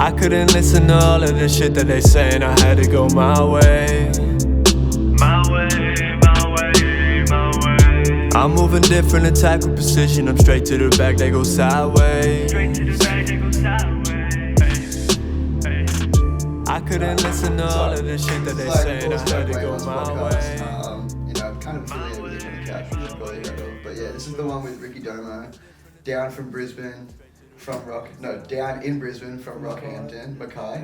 I couldn't listen to all of the shit that they saying. I had to go my way. My way, my way, my way. I'm moving different, attack with precision. I'm straight to the back, they go sideways. Straight to the back, they go sideways. I couldn't listen to all of the shit that they saying. I had to go my way. Kind of affiliated with it on the couch, which is probably heard of. But yeah, this is the one with Ricky Domo, down in Brisbane from Rockhampton, Mackay.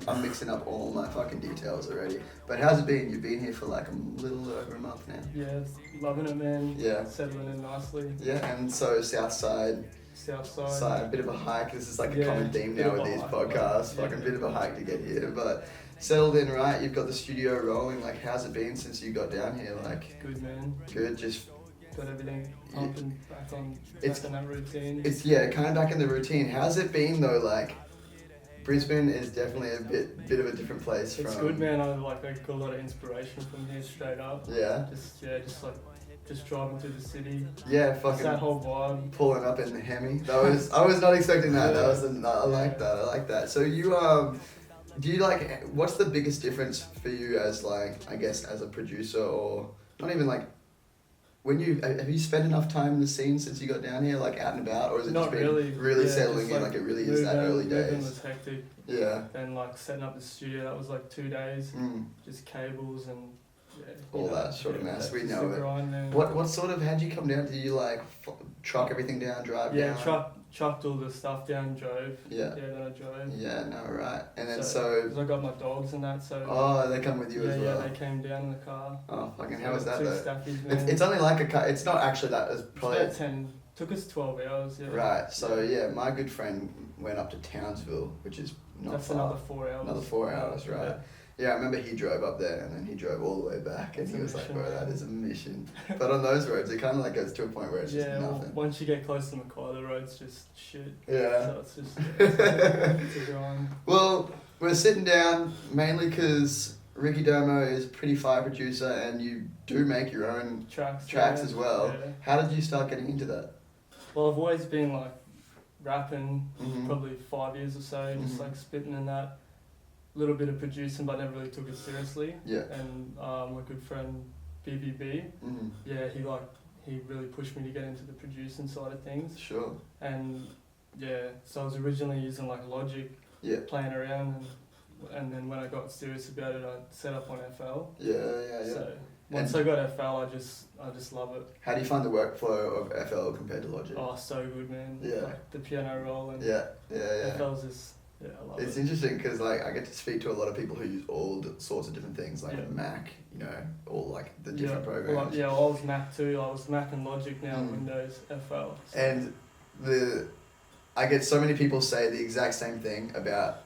I'm mixing up all my fucking details already. But how's it been? You've been here for like a little over a month now. Yeah, loving it, man. Yeah. Settling in nicely. Yeah, and so South side, a bit of a hike. This is like a common theme now with these podcasts. Fucking bit of a hike to get here, but settled in, right? You've got the studio rolling. Like, how's it been since you got down here? Like, good, man. Good, just got everything pumping back in that routine. It's kind of back in the routine. How's it been though? Like, Brisbane is definitely a bit of a different place. It's good, man. I got a lot of inspiration from here straight up. Yeah. Just driving through the city. Yeah, fucking. It's that whole vibe. Pulling up in the Hemi. I was not expecting that. Yeah. I like that. So you do you like? What's the biggest difference for you as like, I guess, as a producer, or not even like? Have you spent enough time in the scene since you got down here, like out and about, or is it not just been really settling in? Like it really is that early days. Moving was hectic. Yeah. Then like setting up the studio, that was like 2 days. Just cables and all that sort of mess. We know it. What sort of? How'd you come down? Did you like truck everything down, drive down? Yeah, chucked all the stuff down, drove. Yeah. Yeah, then I drove. Yeah, no, right. And then because I got my dogs and that, so. Oh, they come with you as well. Yeah, they came down in the car. Oh, fucking how was that two though? Staffies, man. It's only like a car. It's not actually that. It's probably about 10. Took us 12 hours. Yeah. Right. So yeah, my good friend went up to Townsville, which is not That's far. another 4 hours. Another 4 hours, right? Yeah, I remember he drove up there and then he drove all the way back, and he was like, "Bro, that is a mission." But on those roads, it kind of like goes to a point where it's just nothing. Well, once you get close to Mackay, the road's just shit. Yeah. So it's just it's a grind. Well, we're sitting down mainly because Ricky Domo is a pretty fire producer, and you do make your own tracks as well. Yeah. How did you start getting into that? Well, I've always been like rapping, probably 5 years or so, just like spitting and that. Little bit of producing, but never really took it seriously. Yeah. And my good friend BBB, he really pushed me to get into the producing side of things. Sure. And so I was originally using like Logic, playing around, and then when I got serious about it, I set up on FL. Yeah. So once I got FL, I just love it. How do you find the workflow of FL compared to Logic? Oh, so good, man. Yeah. Like the piano roll and FL's just. Yeah, I love it's interesting because like I get to speak to a lot of people who use all sorts of different things, like Mac, all like the different programs. Well, I was Mac too. I was Mac and Logic, now Windows FL. So. And I get so many people say the exact same thing about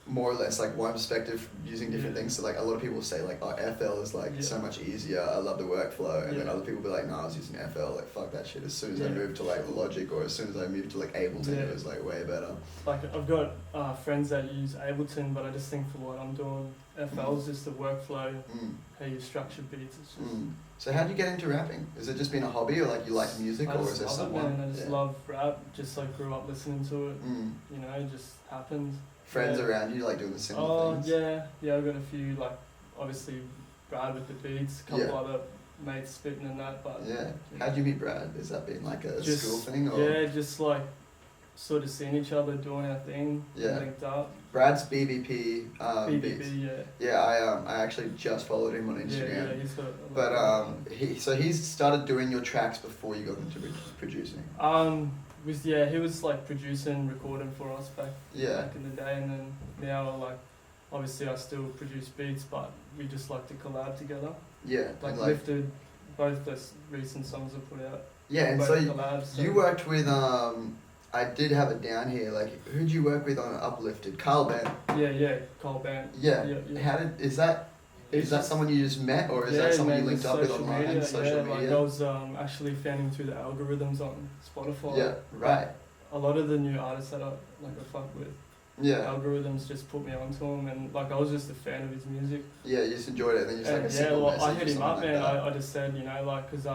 more or less like one perspective using different things. So like a lot of people say like, oh, FL is like so much easier. I love the workflow, and then other people be like, no, I was using FL. Like fuck that shit. As soon as I moved to like Logic, or as soon as I moved to like Ableton, it was like way better. Like I've got friends that use Ableton, but I just think for what I'm doing, FL is just the workflow, how you structure beats. It's just. So how did you get into rapping? Is it just been a hobby, or like you like music, or is there someone? I just love rap. Just like grew up listening to it. It just happened. Friends around you like doing the similar things? Yeah, I've got a few, like obviously Brad with the beats, a couple other mates spitting and that, but how'd you meet Brad? Has that been like a school thing, or? Yeah, just like sort of seeing each other doing our thing, linked up. Brad's BBP BBB, beats. I actually just followed him on Instagram. Yeah, he's got but he's started doing your tracks before you got into producing. He was like producing, recording for us back in the day, and then now like obviously I still produce beats, but we just like to collab together. Yeah. Like lifted both the recent songs I put out. Yeah, and so you worked with I did have it down here. Like, who'd you work with on Uplifted? Carl Bent. Yeah, Carl Bent. Yeah. Is that someone you just met, or is that someone you linked up with online? Social media. Like I was actually fanning through the algorithms on Spotify. Yeah, right. A lot of the new artists that I fuck with. Yeah. Algorithms just put me onto him, and like I was just a fan of his music. Yeah, you just enjoyed it, and then you just like a simple message. I hit him up, man. I just said, because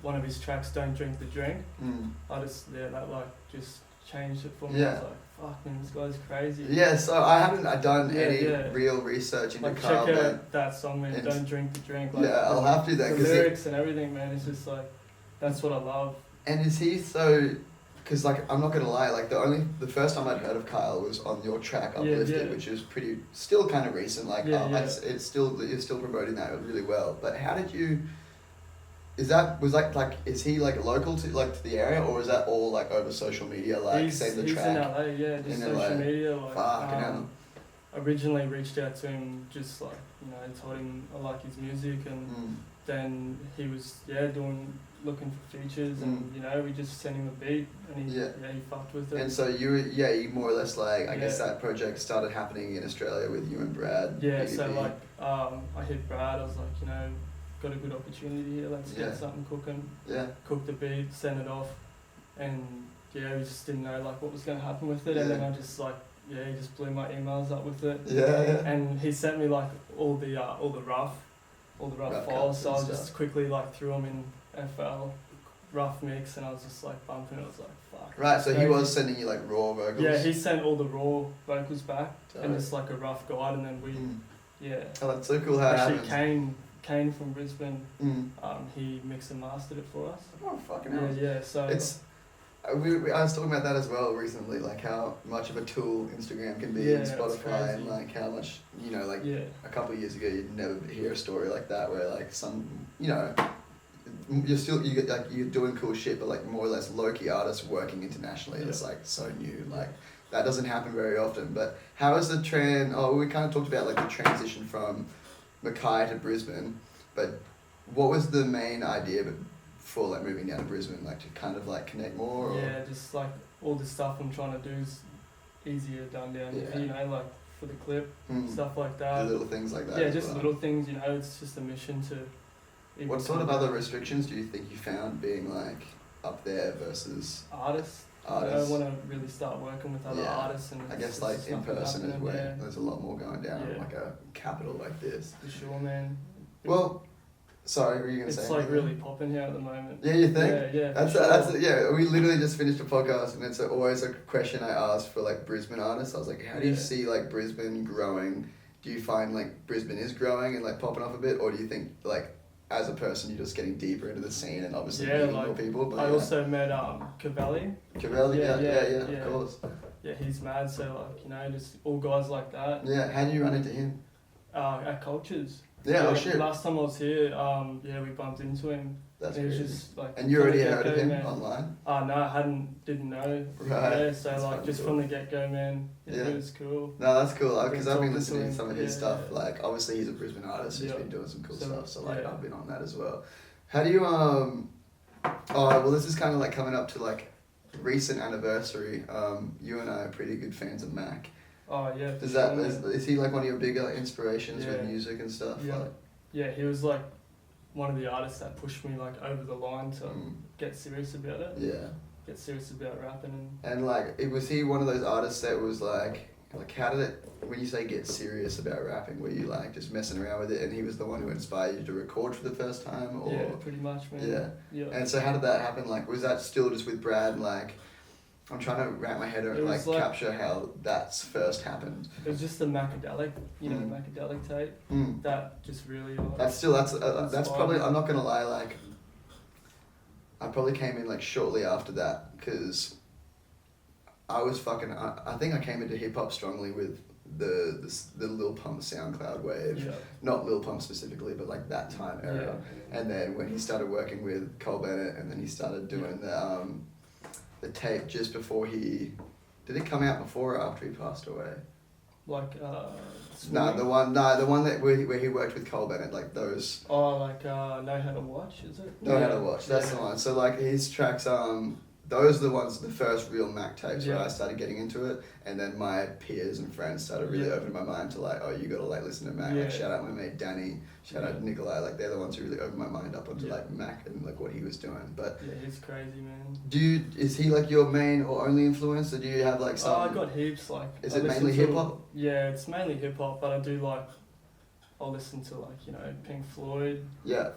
one of his tracks, "Don't Drink the Drink." I just that like just changed it for me. Yeah. I was like, fuck man, this guy's crazy. Yeah, so I haven't done any real research into like Carl. Check out that song, man. Don't drink the drink. Like, yeah, I'll have to do that. The lyrics and everything, man. It's just like that's what I love. And is he so? Because like I'm not gonna lie, like the first time I'd heard of Kyle was on your track Uplifted, which is still kind of recent. Like it's still you're still promoting that really well. But how did you? Is he like local to the area, or is that all like over social media? Like he's the in track. LA, yeah, just social LA. media. Like, Originally reached out to him, just like told him I like his music, and then he was looking for features, and we just sent him a beat, and he fucked with it. And so you more or less like I guess that project started happening in Australia with you and Brad. Yeah, so like I hit Brad. I was like, got a good opportunity here. Let's get something cooking. Yeah. Cook the beat, send it off, and we just didn't know like what was going to happen with it, and then I just like he just blew my emails up with it. Yeah. And he sent me like all the rough files, so I just quickly like threw them in FL, rough mix, and I was just like bumping it. I was like, fuck. Right, so he was sending you like raw vocals. Yeah, he sent all the raw vocals back, and just like a rough guide, and then we. Oh, that's so cool how it happens. Kane from Brisbane, he mixed and mastered it for us. Oh, fucking hell. Yeah, so... I was talking about that as well recently, like how much of a tool Instagram can be and Spotify, and like how much, a couple of years ago you'd never hear a story like that where like some, you're doing cool shit, but like more or less low-key artists working internationally. It's like so new, like that doesn't happen very often. But how is the we kind of talked about like the transition from Mackay to Brisbane, but what was the main idea for like moving down to Brisbane, like to kind of like connect more? Or? Yeah, just like all the stuff I'm trying to do is easier done down here, like for the clip, stuff like that. The little things like that. Yeah, just little things, it's just a mission to... What sort of other restrictions do you think you found being like up there versus... Artists. I want to really start working with other artists, and I guess like in person is where there's a lot more going down in like a capital like this. For sure, man. Well, sorry, were you gonna say? It's like really popping here at the moment. Yeah, you think? Yeah. That's we literally just finished a podcast, and it's always a question I ask for like Brisbane artists. I was like, how do you see like Brisbane growing? Do you find like Brisbane is growing and like popping off a bit, or do you think like as a person you're just getting deeper into the scene and obviously meeting more people? But I also met Cavelli. Cavelli, yeah, of course. Yeah, he's mad. So like just all guys like that. Yeah, how do you run into him? At Cultures. Yeah, oh shit. Last time I was here, we bumped into him. That's crazy. Just like. And you already heard of him online? No, I didn't know. Right. Yeah, so like just from the get go, man. It was cool. No, that's cool. Because I've been listening to some of his stuff. Like obviously he's a Brisbane artist who's been doing some cool stuff. So like I've been on that as well. How do you this is kind of like coming up to like recent anniversary. You and I are pretty good fans of Mac. Oh yeah. Is he like one of your bigger inspirations with music and stuff? Yeah. Yeah, he was like one of the artists that pushed me like over the line to get serious about it. Yeah. Get serious about rapping and like was he one of those artists that was like how did it, when you say get serious about rapping, were you like just messing around with it and he was the one who inspired you to record for the first time? Or? Yeah, pretty much, man. Yeah. And so how did that happen? Like was that still just with Brad? Like I'm trying to wrap my head around like capture how that's first happened. It was just the Macadelic, Macadelic tape. That just really. That's probably, I'm not gonna lie, like I probably came in like shortly after that because I was I think I came into hip hop strongly with the Lil Pump SoundCloud wave, not Lil Pump specifically, but like that time era. And then when he started working with Cole Bennett, and then he started doing the tape just before did it come out before or after he passed away? Like the one that where he worked with Cole Bennett, like those. Oh, like Know How to Watch, is it? Know How to Watch, that's the one. So like his tracks, those are the ones, the first real Mac tapes where I started getting into it, and then my peers and friends started really opening my mind to like, oh, you gotta like listen to Mac. Like shout out my mate Danny, shout out Nikolai, like they're the ones who really opened my mind up onto like Mac and like what he was doing. But yeah, he's crazy, man. Is he like your main or only influence, or do you have like some? Oh, I got heaps. Like, is it mainly hip hop? Yeah, it's mainly hip hop, but I do like. I'll listen to like Pink Floyd,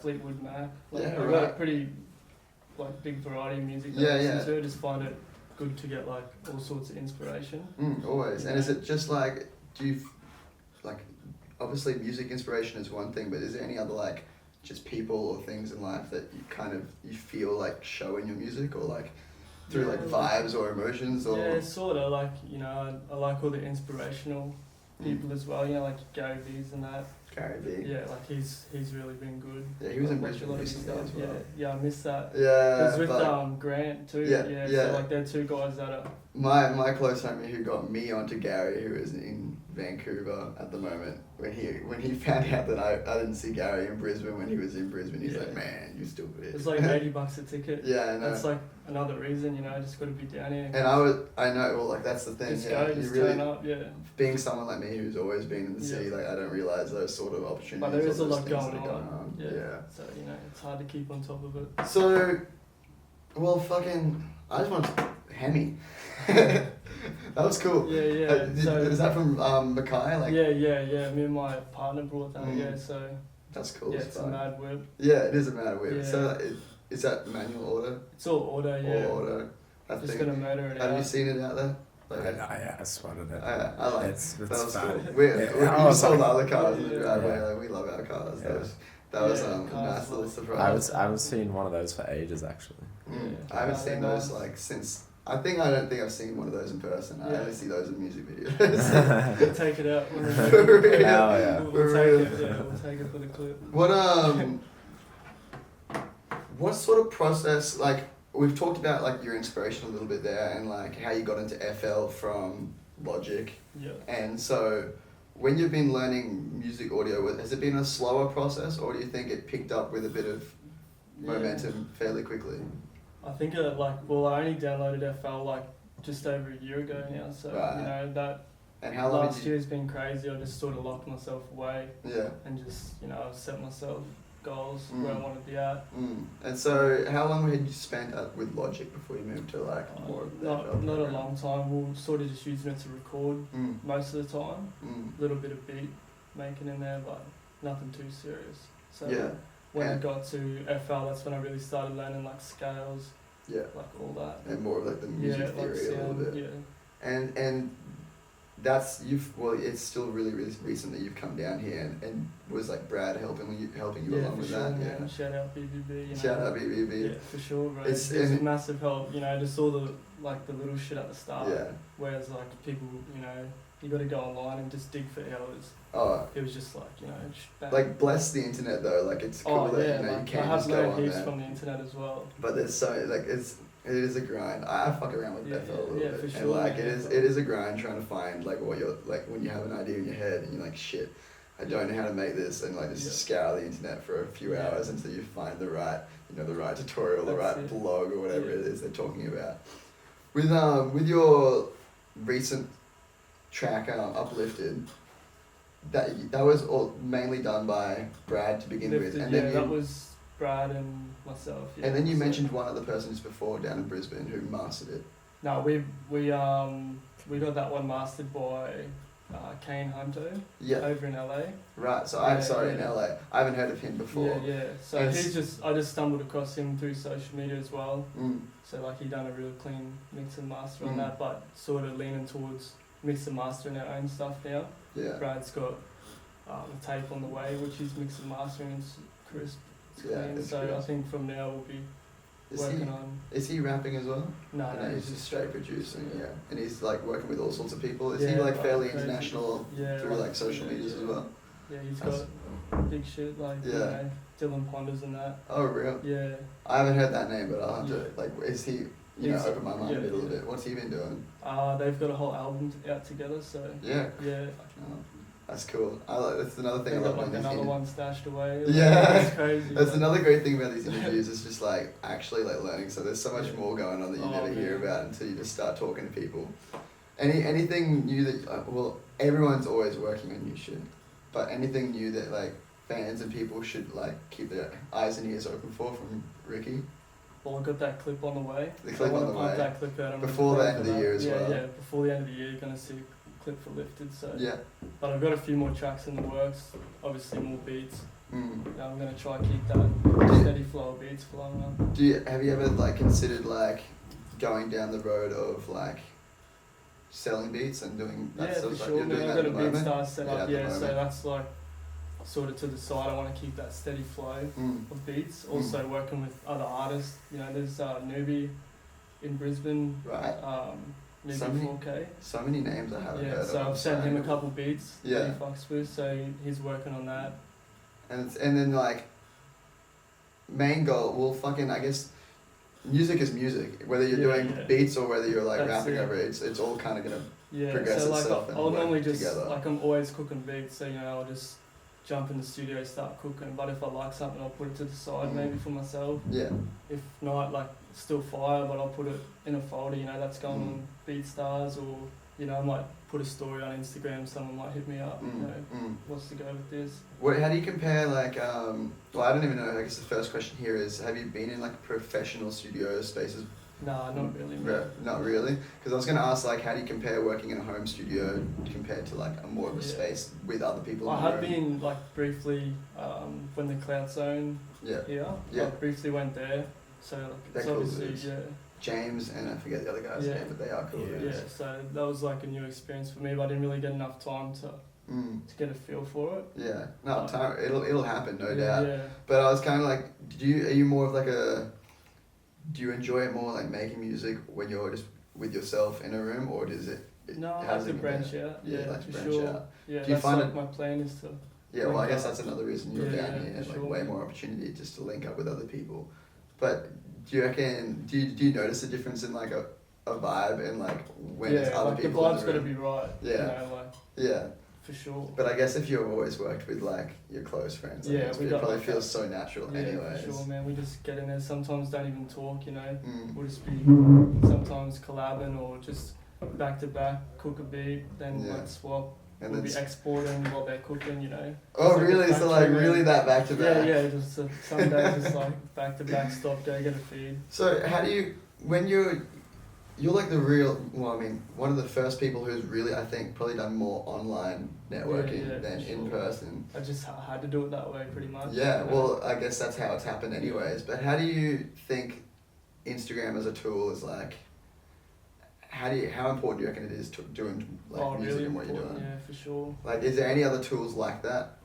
Fleetwood Mac. Like, I got a pretty like big variety of music that I listen to. I just find it good to get like all sorts of inspiration. Always. And is it just like, do you like, obviously music inspiration is one thing, but is there any other like just people or things in life that you feel like show in your music, or like through like vibes or emotions? Or yeah, sort of like, you know, I like all the inspirational people as well, you know, like Gary V's and that. Gary V. Yeah, like he's really been good. Yeah, he was in Brisbane recently as well. Yeah, I missed that. Yeah. He was with Grant too. Yeah. So like they're two guys that are. My close homie who got me onto Gary, who is in Vancouver at the moment, when he found out that I didn't see Gary in Brisbane when he was in Brisbane, he's like, man, you stupid. It's like $80 a ticket. Yeah, I know. That's like another reason, you know, I just got to be down here. And I know, well, like that's the thing. Just go, just really, turn up, yeah. Being someone like me who's always been in the city, like I don't realise those sort of opportunities. But there is a lot going on. Yeah. So, you know, it's hard to keep on top of it. So, well, I just want to Hemi. That was cool. Yeah. Is that from Mackay? Like. Yeah. Me and my partner brought that. Yeah, so. That's cool. Yeah, it's a mad whip. Yeah, it is a mad whip. Yeah. So, is that manual order? It's all order. Yeah. All order. Just gonna motor it out. Have you seen it out there? I spotted it. I like it. It's that was fun. cool. We saw the other cars in the driveway. Yeah. Like, we love our cars. That was a nice little surprise. I haven't seen one of those for ages actually. I haven't seen those like since. I don't think I've seen one of those in person. I only see those in music videos. We'll take it out. For real. Hell yeah. We'll take it. Yeah, we'll take it for the clip. What sort of process, like, we've talked about like your inspiration a little bit there, and like how you got into FL from Logic. Yeah. And so, when you've been learning music audio, has it been a slower process, or do you think it picked up with a bit of momentum fairly quickly? I think I only downloaded FL like just over a year ago now, so you know that. And how long last year's been crazy. I just sort of locked myself away. Yeah. And just, you know, set myself goals where I want to be at. And so, how long had you spent with Logic before you moved to like more of that? Not a long time. We're sort of just using it to record most of the time. A little bit of beat making in there, but nothing too serious. So when I got to FL, that's when I really started learning like scales. Yeah. Like all that. And more of like the music theory like a little bit. Yeah. And it's still really, really recent that you've come down here, and was like Brad helping you along with that. Yeah. Shout out BBB. You know. Shout out BBB. Yeah, for sure, bro. It's a massive help. You know, just all the little shit at the start. Yeah. Whereas like people, you know, you got to go online and just dig for hours. Oh. It was just like, you know. Like bless the internet though. Like it's cool that you know you can just go on there. I have learned heaps from the internet as well. But there's so like it is a grind. I fuck around with FL a little bit. For sure, and like it is a grind trying to find like what you're like when you have an idea in your head and you're like shit, I don't know how to make this, and like just scour the internet for a few hours until you find the right tutorial, the right blog or whatever it is they're talking about. With your recent track Uplifted, that was all mainly done by Brad to begin with, and then that was Brad and myself. Yeah. And then you mentioned one other person just before down in Brisbane who mastered it. No, we got that one mastered by Kane Hunter. Over in LA. Right. So in LA. I haven't heard of him before. Yeah. So I just stumbled across him through social media as well. So like he done a real clean mix and master on that, but sort of leaning towards mix and mastering our own stuff now. Yeah. Brad's got a tape on the way, which is mix and mastering. It's crisp. So I think from now we'll be working on. Is he rapping as well? No, he's just straight producing. Yeah, and he's like working with all sorts of people. Is he like fairly international through like social medias as well? Yeah, he's got big shit like you know, Dylan Ponders and that. Oh, real? Yeah. I haven't heard that name, but I'll have to like. Is he? Open my mind a little bit. What's he been doing? They've got a whole album out together, so. Yeah. Yeah. Oh. That's cool. That's another thing I love. Like another one stashed away. Yeah, it's crazy. That's another great thing about these interviews. It's just like actually like learning. So there's so much more going on that you never hear about until you just start talking to people. Anything new that everyone's always working on new shit, but anything new that like fans and people should like keep their eyes and ears open for from Ricky. Well, I got that clip on the way. The clip on the way. That clip out before the end of the year as well. Yeah, before the end of the year, you're gonna see a clip for Lifted. So yeah. But I've got a few more tracks in the works. Obviously, more beats. I'm gonna try to keep that steady flow of beats flowing up. Have you ever like considered like going down the road of like selling beats and doing that stuff? For sure. You're doing I've that got a at the BeatStars set up. Yeah, So that's like sort of to the side. I want to keep that steady flow of beats. Also working with other artists. You know, there's Newbie in Brisbane. Right. Maybe So many- 4K. So many names I haven't heard of. So I've sent him a couple beats Yeah. that he fucks with, so he's working on that. And then like main goal, well fucking I guess music is music. Whether you're doing beats or whether you're like That's rapping it. over it, it's all kind of gonna Yeah, progress so like itself and I'll work normally just together. like I'm always cooking beats, so you know I'll just jump in the studio, start cooking. But if I like something, I'll put it to the side maybe for myself. Yeah. If not, like still fire, but I'll put it in a folder. You know that's going on BeatStars, or you know I might put a story on Instagram. Someone might hit me up. You know, wants to go with this. How do you compare like well I don't even know, I guess the first question here is, have you been in like professional studio spaces? Nah, not really. Not really, because I was gonna ask like how do you compare working in a home studio compared to like a more of a space with other people? I in the have room? been like briefly when the Cloud Zone here. Yeah. I briefly went there, so like, it's They're cool obviously dudes. James and I forget the other guy's name, but they are cool. Yeah, so that was like a new experience for me, but I didn't really get enough time to get a feel for it. Yeah, no, time it'll happen, no doubt. Yeah. But I was kind of like, are you more of like do you enjoy it more like making music when you're just with yourself in a room, or does it? No, I like to branch out. Yeah, Yeah, like to for branch sure. out. Yeah, Do you that's find like my plan is to. Yeah, well, I guess that's another reason you're down here, for like sure. way more opportunity just to link up with other people. But do you reckon? Do you notice a difference in like a vibe and like when there's other like people? The vibe's in got the to room? be right. Yeah. You know, like. Yeah. For sure. But I guess if you've always worked with like your close friends, it probably feels so natural anyways. For sure, man. We just get in there. Sometimes don't even talk. You know, we'll just be sometimes collabing or just back to back, cook a beat, then like swap. And we'll be exporting while they're cooking, you know. Oh, really? So like really that back to back? Yeah, just some days just like back to back, stop, go get a feed. So how do you, when you're like the real, well, I mean, one of the first people who's really, I think, probably done more online networking than in person. I just had to do it that way pretty much. Yeah, well, I guess that's how it's happened anyways. But how do you think Instagram as a tool is like, how important do you reckon it is to doing like music really and what you're doing? Yeah, for sure. Like, is there any other tools like that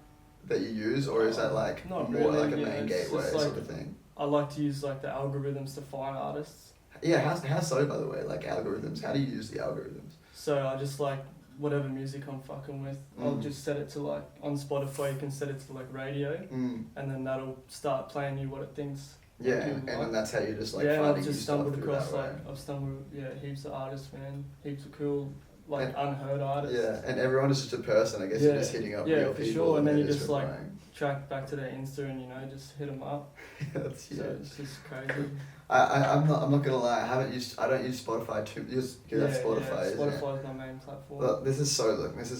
you use, or is that like not more really, like a main gateway sort of thing? I like to use like the algorithms to find artists. Yeah, how so, by the way, like algorithms? How do you use the algorithms? So I just like whatever music I'm fucking with, I'll just set it to like, on Spotify you can set it to like radio, and then that'll start playing you what it thinks. Yeah, and then that's how you just like finding I've just stumbled across I've stumbled heaps of artists, man, heaps of cool like unheard artists. Yeah, and everyone is just a person, I guess. You're just hitting up real people. Yeah, for sure, and then you just like track back to their Insta and you know just hit them up. That's huge. So it's just crazy. I'm not gonna lie. I don't use Spotify too. Because that's Spotify. Spotify is my main platform. Look, this is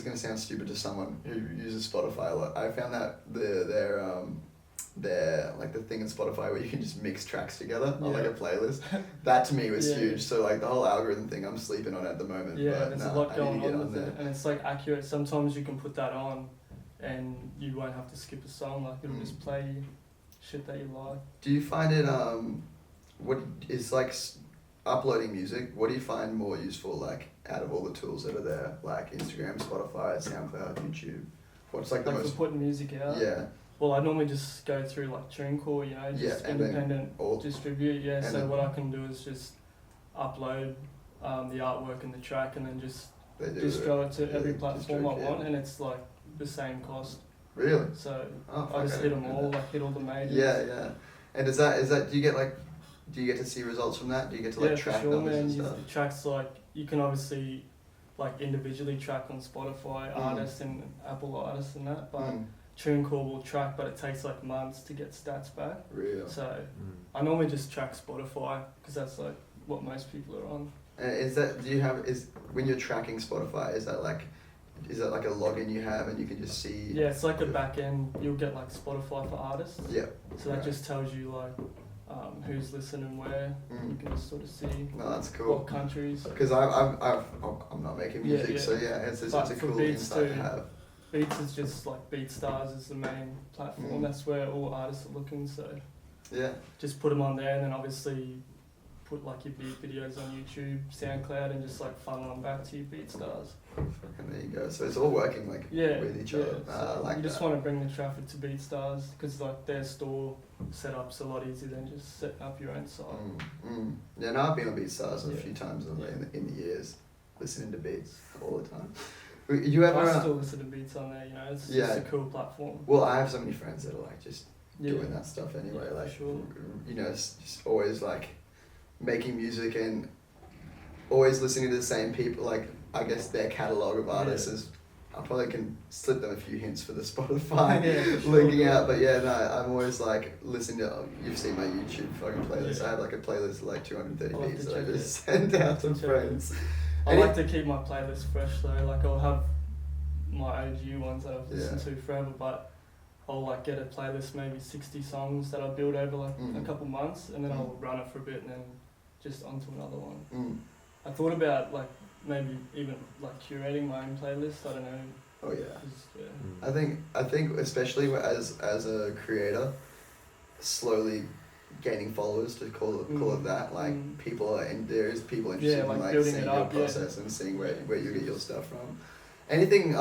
gonna sound stupid to someone who uses Spotify a lot. I found that their like the thing in Spotify where you can just mix tracks together on like a playlist. That to me was huge. So like the whole algorithm thing, I'm sleeping on at the moment. Yeah, but there's a lot going on with it, and it's like accurate. Sometimes you can put that on, and you won't have to skip a song. Like it'll just play you shit that you like. Do you find it what is like uploading music? What do you find more useful like out of all the tools that are there, like Instagram, Spotify, SoundCloud, YouTube? What's like the most for putting music out? Yeah. Well, I normally just go through like TuneCore, you know, just independent distribute. Yeah, so what I can do is just upload the artwork and the track, and then just go it to every platform I want, and it's like the same cost. Really? So I just hit them all, like hit all the majors. Yeah. And is that do you get to see results from that? Do you get to like track numbers and stuff? The tracks like you can obviously like individually track on Spotify artists and Apple artists and that, but TuneCore will track, but it takes like months to get stats back. Real. So I normally just track Spotify because that's like what most people are on. When you're tracking Spotify, is that like a login you have and you can just see? Yeah, it's like a back end. You'll get like Spotify for artists. Yeah. So that just tells you like who's listening where. You can just sort of see. No, that's cool. What countries. Because I'm not making music, so it's a cool insight to have. Beats is just like BeatStars is the main platform. That's where all artists are looking. So yeah, just put them on there, and then obviously put like your beat videos on YouTube, SoundCloud, and just like funnel them back to your BeatStars. And there you go. So it's all working like with each other. So like you just want to bring the traffic to BeatStars because like their store setup's a lot easier than just setting up your own site. Yeah, no, I've been on BeatStars a few times in the years, listening to beats all the time. You ever? I still listen to beats on there. You know, it's just a cool platform. Well, I have so many friends that are like just doing that stuff anyway. Like, you know, it's just always like making music and always listening to the same people. Like, I guess their catalogue of artists is. I probably can slip them a few hints for the Spotify linking out, but I'm always like listening to. You've seen my YouTube fucking playlist. I have like a playlist of like 230 beats that I just send out to friends. I like to keep my playlist fresh though. Like I'll have my OG ones that I've listened to forever, but I'll like get a playlist, maybe 60 songs that I'll build over like a couple months, and then I'll run it for a bit and then just onto another one. I thought about like maybe even like curating my own playlist. I don't know. Oh yeah. I think especially as a creator, slowly gaining followers, to call it that. Like people there's people interested in like seeing your process and seeing where you get your stuff from. Anything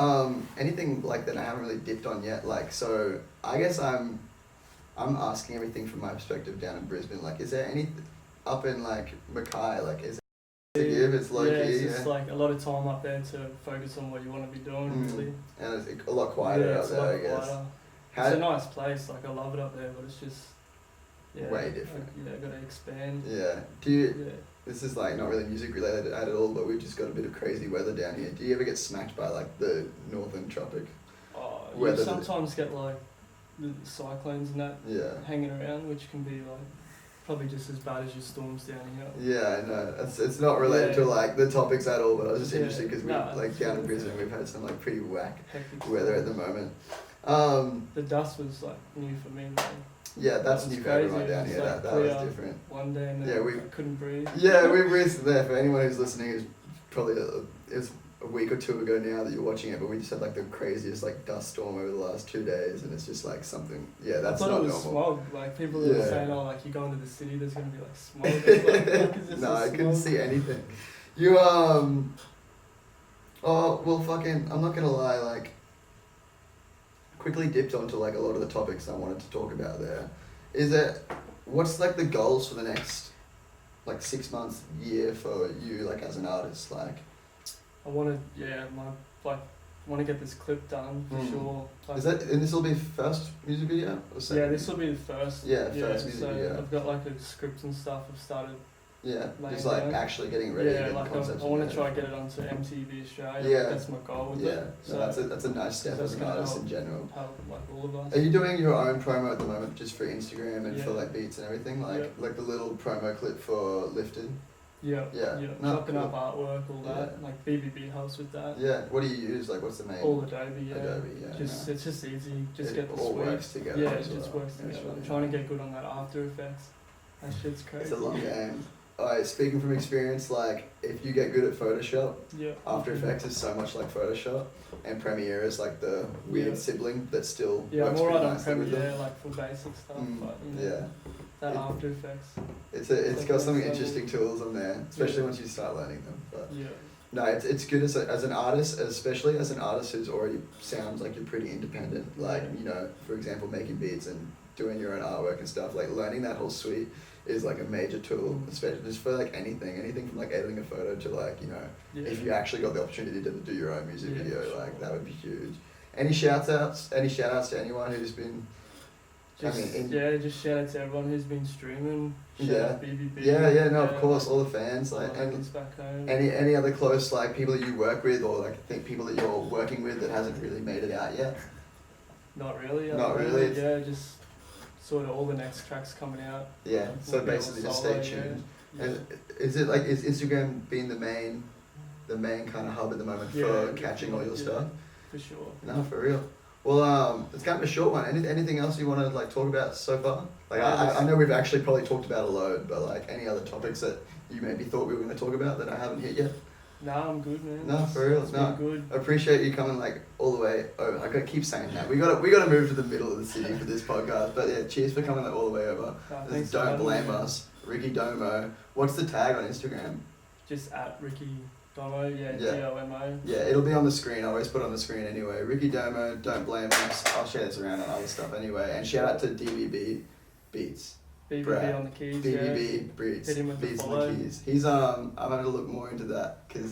like that I haven't really dipped on yet. Like, so I guess I'm asking everything from my perspective down in Brisbane. Like, is there any up in like Mackay? Like, is it to give? It's low key. It's just like a lot of time up there to focus on what you want to be doing, really. And it's a lot quieter out there, I guess. It's a nice place. Like I love it up there, but it's just way different. Got to expand. Yeah. Do you? This is like not really music related at all, but we've just got a bit of crazy weather down here. Do you ever get smacked by like the northern tropic? You sometimes get like the cyclones and that hanging around, which can be like probably just as bad as your storms down here. Yeah, I know. It's not related to like the topics at all, but I was just interested because we like down in Brisbane we've had some like pretty whack weather at the moment. The dust was like new for me though. Yeah, that's new for everyone down here. That was different. One day and then I couldn't breathe. Yeah, we recently there. For anyone who's listening, it's probably it's a week or two ago now that you're watching it, but we just had like the craziest like dust storm over the last 2 days, and it's just like something. Yeah, that's not normal. I thought it was smog. Like people were saying, oh, like you go into the city, there's gonna be like smog. No, I couldn't see anything. You oh well, fucking. I'm not gonna lie, like. Quickly dipped onto like a lot of the topics I wanted to talk about there. What's like the goals for the next like 6 months, year for you like as an artist? Like I want to get this clip done for sure. Like, and this will be first music video or second? Yeah, this will be the first. First music video. I've got like a script and stuff. I've started. Yeah, just like actually getting ready. Yeah, like I want to try and get it onto MTV Australia. Yeah, that's my goal with it. So that's a nice step as an artist in general. Help like all of us. Are you doing your own promo at the moment, just for Instagram and for like beats and everything, like the little promo clip for Lifted? Yeah. Chopping up artwork, all that. Like BBB helps with that. Yeah. What do you use? Like, what's the main? All Adobe. Yeah. Adobe. Yeah. It's just easy. Just get the all suite. works together. Yeah, it just works together. I'm trying to get good on that After Effects. That shit's crazy. It's a long game. Alright, speaking from experience, like if you get good at Photoshop, After Effects is so much like Photoshop, and Premiere is like the weird sibling that still works more pretty on nicely with them. Premiere, like for basic stuff, but you know, that After Effects. It's got some interesting tools on there, especially once you start learning them. But no, it's good as an artist, especially as an artist who's already sounds like you're pretty independent. Like you know, for example, making beats and doing your own artwork and stuff. Like learning that whole suite is like a major tool, especially just for like anything from like editing a photo to like, you know, if you actually got the opportunity to do your own music video, like that would be huge. Any shout outs to anyone who's been just shout out to everyone who's been streaming. Shout out BBB. Of course, all the fans, like and back home. any other close like people that you work with or like think people that you're working with that hasn't really made it out yet. Not really. Just sort of all the next tracks coming out. Yeah, so basically just stay tuned. And is Instagram being the main kind of hub at the moment for catching all your stuff? For sure. No, for real. Well, it's kind of a short one. Anything else you want to like talk about so far? Like I know we've actually probably talked about a load, but like any other topics that you maybe thought we were going to talk about that I haven't hit yet? No, I'm good, man. No, for real. No, good. I appreciate you coming like all the way. Oh, I gotta keep saying that. We gotta move to the middle of the city for this podcast. But yeah, cheers for coming like all the way over. Don't blame us. Ricky Domo. What's the tag on Instagram? Just at Ricky Domo, Domo. Yeah, it'll be on the screen. I always put it on the screen anyway. Ricky Domo, don't blame us. I'll share this around on other stuff anyway. And shout out to DVB Beats. BBB on the keys. BBB Beats. Hit him with Beats the on the keys. He's I'm having to look more into that because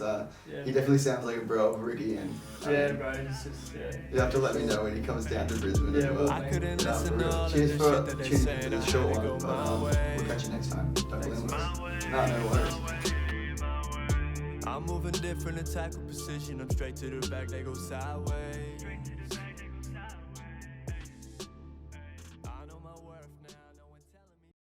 he definitely sounds like a bro of Ricky and. Bro. He's just You have to let me know when he comes down to Brisbane as well. I couldn't listen to all Cheers of for the shit that they tuning saying. into I the had short to one, go but my way. we'll catch you next time. Don't blame us. No worries. I'm moving different, attack with precision. I'm straight to the back, they go sideways.